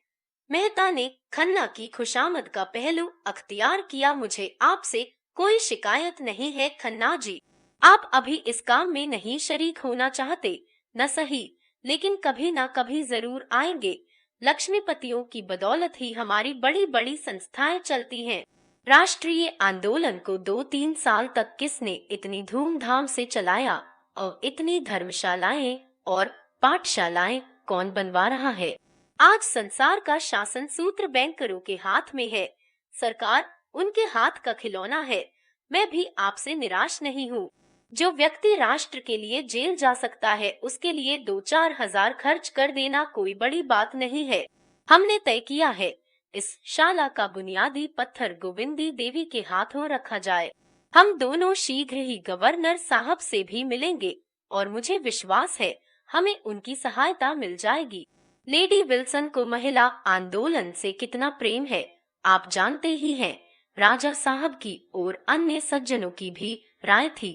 Speaker 1: मेहता ने खन्ना की खुशामद का पहलू अख्तियार किया। मुझे आपसे कोई शिकायत नहीं है खन्ना जी। आप अभी इस काम में नहीं शरीक होना चाहते, न सही, लेकिन कभी न कभी जरूर आएंगे। लक्ष्मीपतियों की बदौलत ही हमारी बड़ी बड़ी संस्थाएं चलती हैं। राष्ट्रीय आंदोलन को 2-3 साल तक किसने इतनी धूमधाम से चलाया और इतनी धर्मशालाएं और पाठशालाएं कौन बनवा रहा है? आज संसार का शासन सूत्र बैंकरों के हाथ में है। सरकार उनके हाथ का खिलौना है। मैं भी आपसे निराश नहीं हूँ। जो व्यक्ति राष्ट्र के लिए जेल जा सकता है, उसके लिए 2-4 हजार खर्च कर देना कोई बड़ी बात नहीं है। हमने तय किया है, इस शाला का बुनियादी पत्थर गोविंदी देवी के हाथों रखा जाए। हम दोनों शीघ्र ही गवर्नर साहब से भी मिलेंगे और मुझे विश्वास है हमें उनकी सहायता मिल जाएगी। लेडी विल्सन को महिला आंदोलन से कितना प्रेम है, आप जानते ही हैं। राजा साहब की और अन्य सज्जनों की भी राय थी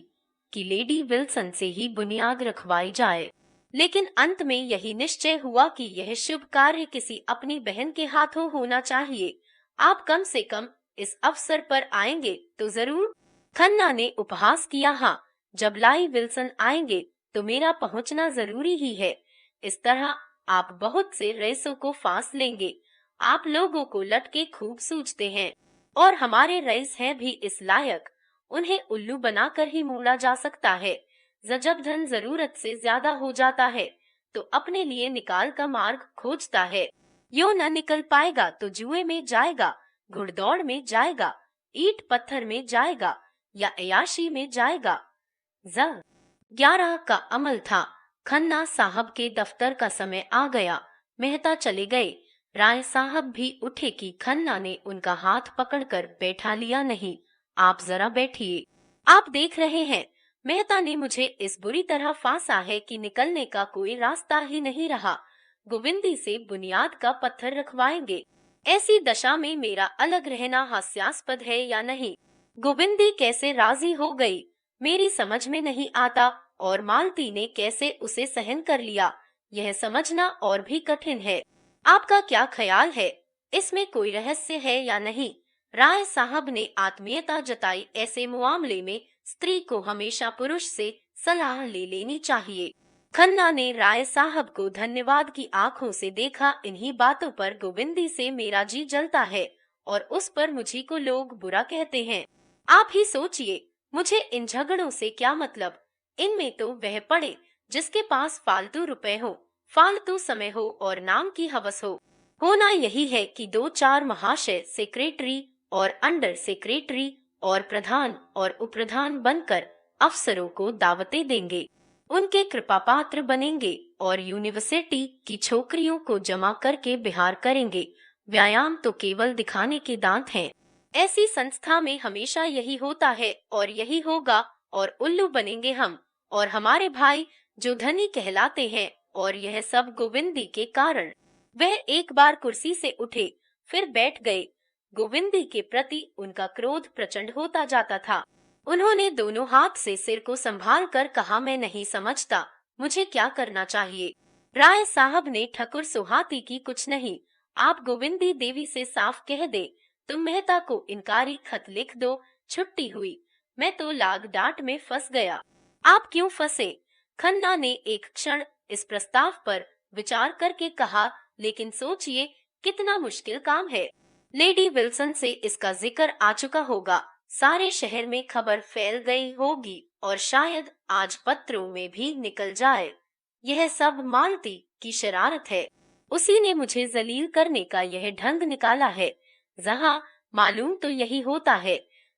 Speaker 1: कि लेडी विल्सन से ही बुनियाद रखवाई जाए, लेकिन अंत में यही निश्चय हुआ कि यह शुभ कार्य किसी अपनी बहन के हाथों होना चाहिए। आप कम से कम इस अवसर पर आएंगे तो जरूर। खन्ना ने उपहास किया। हाँ, जब लाई विल्सन आएंगे तो मेरा पहुंचना जरूरी ही है। इस तरह आप बहुत से रईसों को फांस लेंगे। आप लोगों को लटके खूब सूझते हैं और हमारे रईस हैं भी इस लायक। उन्हें उल्लू बनाकर ही मोड़ा जा सकता है। जब धन जरूरत से ज्यादा हो जाता है तो अपने लिए निकाल का मार्ग खोजता है। यो न निकल पाएगा तो जुए में जाएगा, घुड़दौड़ में जाएगा, ईट पत्थर में जाएगा या अयाशी में जाएगा। 11 का अमल था। खन्ना साहब के दफ्तर का समय आ गया। मेहता चले गए। राय साहब भी उठे कि खन्ना ने उनका हाथ पकड़कर बैठा लिया। नहीं, आप जरा बैठिए। आप देख रहे हैं, मेहता ने मुझे इस बुरी तरह फांसा है कि निकलने का कोई रास्ता ही नहीं रहा। गोविंदी से बुनियाद का पत्थर रखवाएंगे। ऐसी दशा में मेरा अलग रहना हास्यास्पद है या नहीं? गोविंदी कैसे राजी हो गई, मेरी समझ में नहीं आता, और मालती ने कैसे उसे सहन कर लिया, यह समझना और भी कठिन है। आपका क्या ख्याल है, इसमें कोई रहस्य है या नहीं? राय साहब ने आत्मीयता जताई। ऐसे मामले में स्त्री को हमेशा पुरुष से सलाह ले लेनी चाहिए। खन्ना ने राय साहब को धन्यवाद की आंखों से देखा। इन्हीं बातों पर गोविंदी से मेरा जी जलता है और उस पर मुझी को लोग बुरा कहते हैं। आप ही सोचिए, मुझे इन झगड़ों से क्या मतलब? इनमें तो वह पड़े जिसके पास फालतू रुपए हो, फालतू समय हो और नाम की हवस हो। होना यही है कि 2-4 महाशय सेक्रेटरी और अंडर सेक्रेटरी और प्रधान और उपप्रधान बनकर अफसरों को दावतें देंगे, उनके कृपा पात्र बनेंगे और यूनिवर्सिटी की छोकरियों को जमा करके बिहार करेंगे। व्यायाम तो केवल दिखाने के दांत हैं। ऐसी संस्था में हमेशा यही होता है और यही होगा, और उल्लू बनेंगे हम और हमारे भाई जो धनी कहलाते हैं, और यह सब गोविंदी के कारण। वह एक बार कुर्सी से उठे, फिर बैठ गए। गोविंदी के प्रति उनका क्रोध प्रचंड होता जाता था। उन्होंने दोनों हाथ से सिर को संभाल कर कहा, मैं नहीं समझता, मुझे क्या करना चाहिए? राय साहब ने ठकुर सुहाती की कुछ नहीं, आप गोविंदी देवी से साफ कह दे, तुम मेहता को इनकारी खत लिख दो, छुट्टी हुई। मैं तो लाग डांट में फंस गया। आप क्यों फंसे? खन्ना ने एक क्षण इस प्रस्ताव पर विचार करके कहा, लेकिन सोचिए कितना मुश्किल काम है। लेडी विल्सन से इसका जिक्र आ चुका होगा, सारे शहर में खबर फैल गई होगी और शायद आज पत्रों में भी निकल जाए। यह सब मालती की शरारत है। उसी ने मुझे जलील करने का यह ढंग निकाला है। जहाँ मालूम तो यही होता है,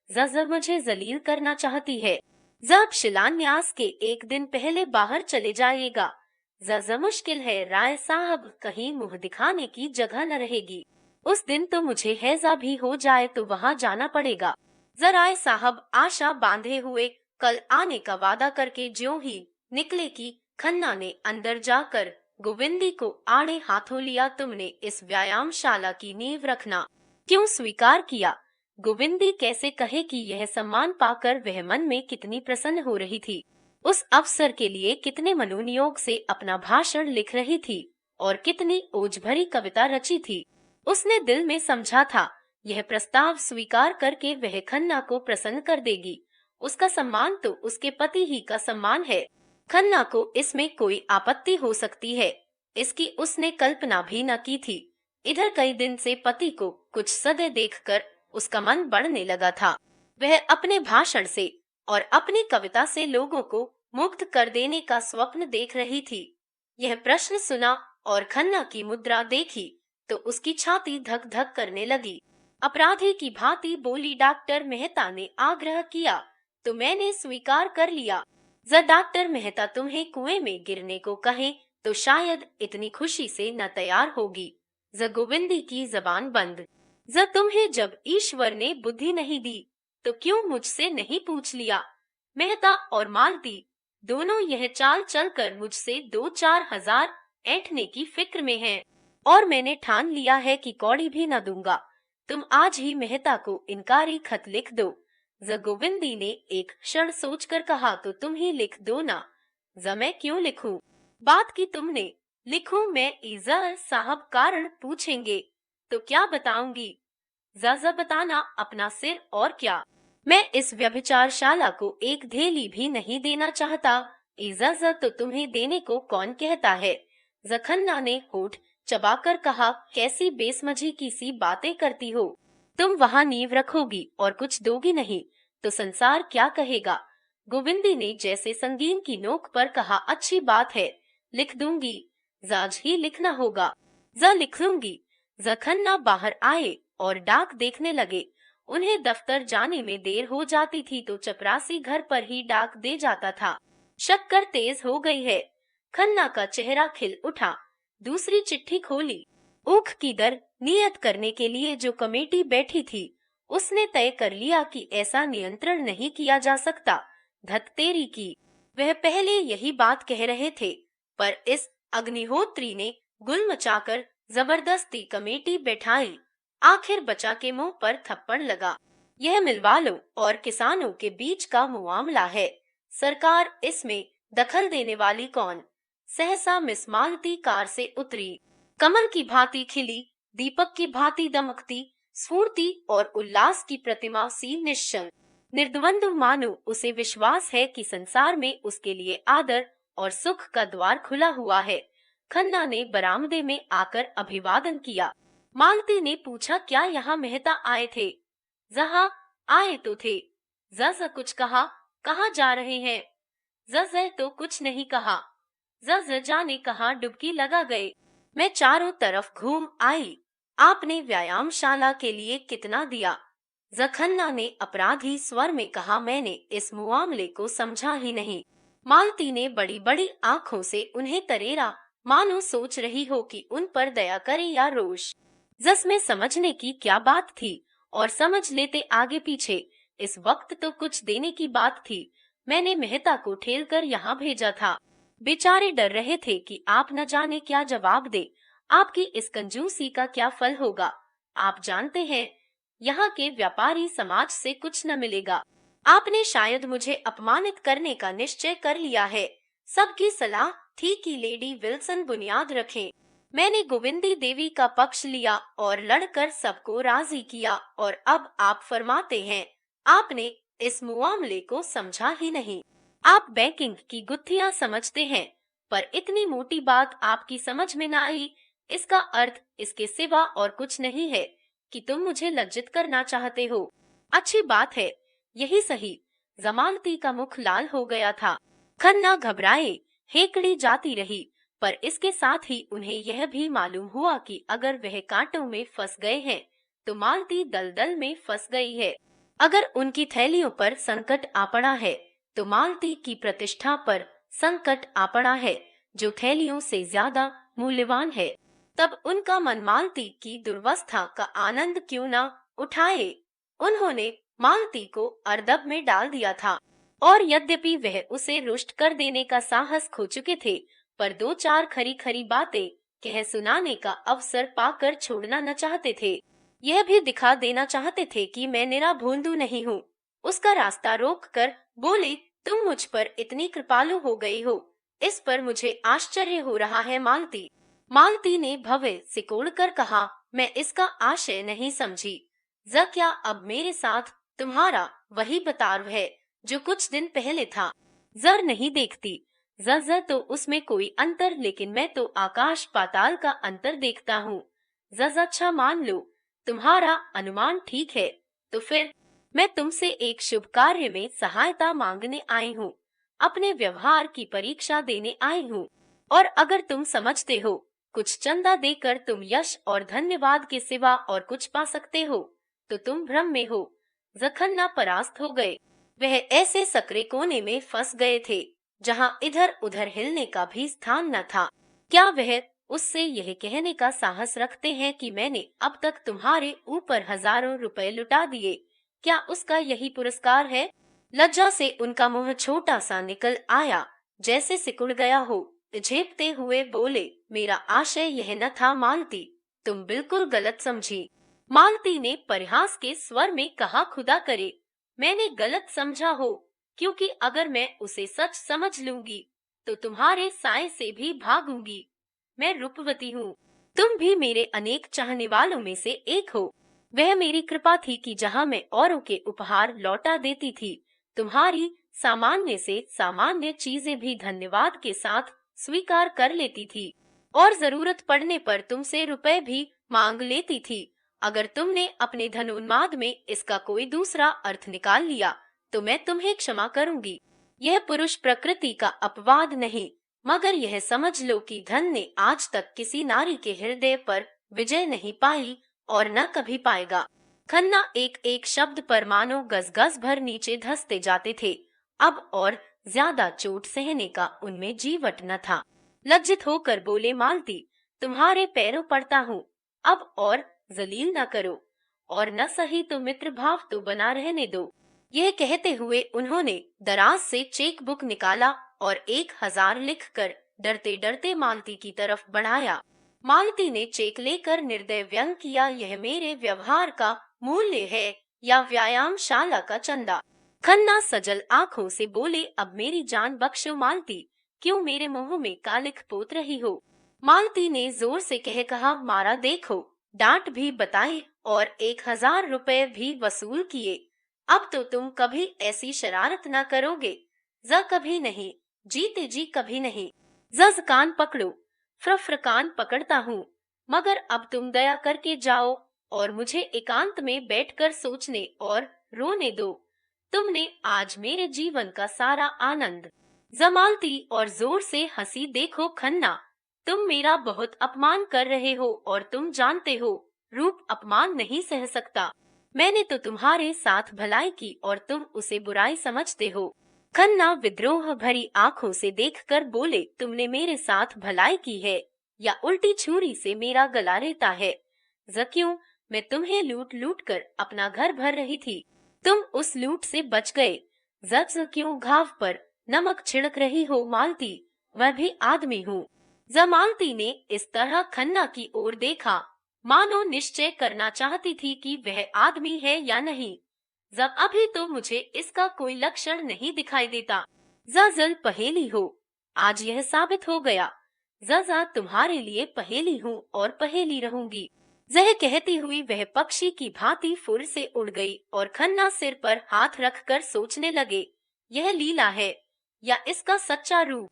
Speaker 1: जब मुझे जलील करना चाहती है। जब शिलान्यास के एक दिन पहले बाहर चले जाइएगा। जरा मुश्किल है राय साहब, कहीं मुंह दिखाने की जगह न रहेगी। उस दिन तो मुझे हैजा भी हो जाए तो वहाँ जाना पड़ेगा। राय साहब आशा बांधे हुए कल आने का वादा करके ज्यों ही निकले कि खन्ना ने अंदर जाकर गोविंदी को आड़े हाथों लिया। तुमने इस व्यायामशाला की नींव रखना क्यों स्वीकार किया? गोविंदी कैसे कहे कि यह सम्मान पाकर वह मन में कितनी प्रसन्न हो रही थी। उस अवसर के लिए कितने मनोनियोग से अपना भाषण लिख रही थी और कितनी ओज भरी कविता रची थी। उसने दिल में समझा था, यह प्रस्ताव स्वीकार करके वह खन्ना को प्रसन्न कर देगी। उसका सम्मान तो उसके पति ही का सम्मान है। खन्ना को इसमें कोई आपत्ति हो सकती है, इसकी उसने कल्पना भी न की थी। इधर कई दिन से पति को कुछ सदे देखकर उसका मन बढ़ने लगा था। वह अपने भाषण से और अपनी कविता से लोगों को मुग्ध कर देने का स्वप्न देख रही थी। यह प्रश्न सुना और खन्ना की मुद्रा देखी तो उसकी छाती धक धक करने लगी। अपराधी की भांति बोली, डॉक्टर मेहता ने आग्रह किया तो मैंने स्वीकार कर लिया। डॉक्टर मेहता तुम्हें कुएं में गिरने को कहे तो शायद इतनी खुशी से न तैयार होगी। गोविंदी की जबान बंद। तुम्हें जब ईश्वर ने बुद्धि नहीं दी तो क्यों मुझसे नहीं पूछ लिया। मेहता और मालती दोनों यह चाल चलकर मुझसे 2-4 हजार ऐंठने की फिक्र में हैं और मैंने ठान लिया है कि कौड़ी भी न दूंगा। तुम आज ही मेहता को इनकारी खत लिख दो। गोविंदी ने एक क्षण सोचकर कहा, तो तुम ही लिख दो ना। मैं क्यों लिखूं? बात की तुमने। लिखूं मैं? ईजा साहब कारण पूछेंगे तो क्या बताऊंगी? बताना अपना सिर और क्या। मैं इस व्यभिचारशाला को एक धेली भी नहीं देना चाहता। इजाजत तो तुम्हें देने को कौन कहता है? खन्ना ने होठ चबाकर कहा, कैसी बेसमझी की सी बातें करती हो। तुम वहाँ नींव रखोगी और कुछ दोगी नहीं तो संसार क्या कहेगा? गोविंदी ने जैसे संगीन की नोक पर कहा, अच्छी बात है, लिख दूंगी। आज ही लिखना होगा। लिख दूंगी। खन्ना बाहर आए और डाक देखने लगे। उन्हें दफ्तर जाने में देर हो जाती थी तो चपरासी घर पर ही डाक दे जाता था। शक्कर तेज हो गई है। खन्ना का चेहरा खिल उठा। दूसरी चिट्ठी खोली। ऊख की दर नियत करने के लिए जो कमेटी बैठी थी उसने तय कर लिया कि ऐसा नियंत्रण नहीं किया जा सकता। धत्तेरी की। वह पहले यही बात कह रहे थे पर इस अग्निहोत्री ने गुल मचाकर जबरदस्ती कमेटी बैठाई। आखिर बचा के मुंह पर थप्पड़ लगा। यह मिल वालों और किसानों के बीच का मामला है। सरकार इसमें दखल देने वाली कौन? सहसा मिस मालती कार से उतरी। कमल की भांति खिली, दीपक की भांति दमकती, स्फूर्ति और उल्लास की प्रतिमा सी निश्चल निर्द्वंद, मानो उसे विश्वास है कि संसार में उसके लिए आदर और सुख का द्वार खुला हुआ है। खन्ना ने बरामदे में आकर अभिवादन किया। मालती ने पूछा, क्या यहाँ मेहता आए थे? जहाँ आए तो थे। जज कुछ कहा? कहाँ जा रहे हैं? जज तो कुछ नहीं कहा। जज जाने कहाँ डुबकी लगा गए। मैं चारों तरफ घूम आई। आपने व्यायामशाला के लिए कितना दिया? खन्ना ने अपराधी स्वर में कहा, मैंने इस मामले को समझा ही नहीं। मालती ने बड़ी बड़ी आंखों से उन्हें तरेरा, मानो सोच रही हो कि उन पर दया करे या रोष। जस में समझने की क्या बात थी और समझ लेते आगे पीछे। इस वक्त तो कुछ देने की बात थी। मैंने मेहता को ठेल कर यहाँ भेजा था। बेचारे डर रहे थे कि आप न जाने क्या जवाब दे। आपकी इस कंजूसी का क्या फल होगा? आप जानते हैं यहाँ के व्यापारी समाज से कुछ न मिलेगा। आपने शायद मुझे अपमानित करने का निश्चय कर लिया है। सबकी सलाह थी कि लेडी विल्सन बुनियाद रखें। मैंने गोविंदी देवी का पक्ष लिया और लड़कर सबको राजी किया और अब आप फरमाते हैं आपने इस मामले को समझा ही नहीं। आप बैंकिंग की गुत्थियां समझते हैं पर इतनी मोटी बात आपकी समझ में न आई। इसका अर्थ इसके सिवा और कुछ नहीं है कि तुम मुझे लज्जित करना चाहते हो। अच्छी बात है, यही सही। जमानती का मुख लाल हो गया था। खन्ना घबराए, हेकड़ी जाती रही पर इसके साथ ही उन्हें यह भी मालूम हुआ कि अगर वह कांटों में फंस गए हैं तो मालती दलदल में फंस गई है। अगर उनकी थैलियों पर संकट आ पड़ा है तो मालती की प्रतिष्ठा पर संकट आ पड़ा है जो थैलियों से ज्यादा मूल्यवान है। तब उनका मन मालती की दुर्वस्था का आनंद क्यों न उठाए। उन्होंने मालती को अर्दब में डाल दिया था और यद्यपि वह उसे रुष्ट कर देने का साहस खो चुके थे पर 2-4 खरी खरी बातें कह सुनाने का अवसर पाकर छोड़ना न चाहते थे। यह भी दिखा देना चाहते थे कि मैं निरा भोंदू नहीं हूँ। उसका रास्ता रोक कर बोले, तुम मुझ पर इतनी कृपालु हो गई हो, इस पर मुझे आश्चर्य हो रहा है मालती। मालती ने भव्य सिकोड़ कर कहा, मैं इसका आशय नहीं समझी। क्या अब मेरे साथ तुम्हारा वही बर्ताव है जो कुछ दिन पहले था? जर नहीं देखती। जर तो उसमें कोई अंतर, लेकिन मैं तो आकाश पाताल का अंतर देखता हूँ। अच्छा मान लो तुम्हारा अनुमान ठीक है। तो फिर मैं तुमसे एक शुभ कार्य में सहायता मांगने आई हूँ, अपने व्यवहार की परीक्षा देने आई हूँ। और अगर तुम समझते हो कुछ चंदा देकर तुम यश और धन्यवाद के सिवा और कुछ पा सकते हो, तो तुम भ्रम में हो। जखन्ना परास्त हो गए। वह ऐसे सकरे कोने में फंस गए थे जहां इधर उधर हिलने का भी स्थान न था। क्या वह उससे यह कहने का साहस रखते हैं कि मैंने अब तक तुम्हारे ऊपर हजारों रुपए लुटा दिए? क्या उसका यही पुरस्कार है? लज्जा से उनका मुंह छोटा सा निकल आया, जैसे सिकुड़ गया हो। झेपते हुए बोले, मेरा आशय यह न था मालती, तुम बिल्कुल गलत समझी। मालती ने परिहास के स्वर में कहा, खुदा करे मैंने गलत समझा हो, क्योंकि अगर मैं उसे सच समझ लूंगी तो तुम्हारे साय से भी भागूंगी। मैं रूपवती हूँ, तुम भी मेरे अनेक चाहने वालों में से एक हो। वह मेरी कृपा थी कि जहाँ मैं औरों के उपहार लौटा देती थी, तुम्हारी सामान्य से सामान्य चीजें भी धन्यवाद के साथ स्वीकार कर लेती थी, और जरूरत पड़ने पर तुमसे रुपए भी मांग लेती थी। अगर तुमने अपने धनोन्माद में इसका कोई दूसरा अर्थ निकाल लिया तो मैं तुम्हें क्षमा करूंगी। यह पुरुष प्रकृति का अपवाद नहीं, मगर यह समझ लो कि धन ने आज तक किसी नारी के हृदय पर विजय नहीं पाई और न कभी पाएगा। खन्ना एक एक शब्द पर मानो गज भर नीचे धंसते जाते थे। अब और ज्यादा चोट सहने का उनमें जीवट न था। लज्जित होकर बोले, मालती तुम्हारे पैरों पड़ता हूँ, अब और जलील न करो, और न सही तो मित्र भाव तो बना रहने दो। यह कहते हुए उन्होंने दराज से चेक बुक निकाला और 1000 लिखकर डरते डरते मालती की तरफ बढ़ाया। मालती ने चेक लेकर निर्दय व्यंग किया, यह मेरे व्यवहार का मूल्य है या व्यायामशाला का चंदा? खन्ना सजल आंखों से बोले, अब मेरी जान बख्शो मालती, क्यों मेरे मुंह में कालिख पोत रही हो? मालती ने जोर से कहा, मारा देखो, डांट भी बताई और 1000 रुपए भी वसूल किए। अब तो तुम कभी ऐसी शरारत न करोगे। कभी नहीं, जीते जी कभी नहीं। जज कान पकड़ो। फ्रफ्र कान पकड़ता हूँ, मगर अब तुम दया करके जाओ और मुझे एकांत में बैठकर सोचने और रोने दो। तुमने आज मेरे जीवन का सारा आनंद। जमालती और जोर से हंसी, देखो खन्ना, तुम मेरा बहुत अपमान कर रहे हो और तुम जानते हो रूप अपमान नहीं सह सकता। मैंने तो तुम्हारे साथ भलाई की और तुम उसे बुराई समझते हो। खन्ना विद्रोह भरी आंखों से देखकर बोले, तुमने मेरे साथ भलाई की है या उल्टी छुरी से मेरा गला रेता है? क्यों मैं तुम्हें लूट लूट कर अपना घर भर रही थी, तुम उस लूट से बच गए। क्यों घाव पर नमक छिड़क रही हो मालती, वह भी आदमी हूँ। जमालती ने इस तरह खन्ना की ओर देखा मानो निश्चय करना चाहती थी कि वह आदमी है या नहीं। जब अभी तो मुझे इसका कोई लक्षण नहीं दिखाई देता। जल पहेली हो, आज यह साबित हो गया। जजा तुम्हारे लिए पहेली हूँ और पहेली रहूंगी। जह कहती हुई वह पक्षी की भांति फुर से उड़ गई और खन्ना सिर पर हाथ रखकर सोचने लगे, यह लीला है या इसका सच्चा रूप?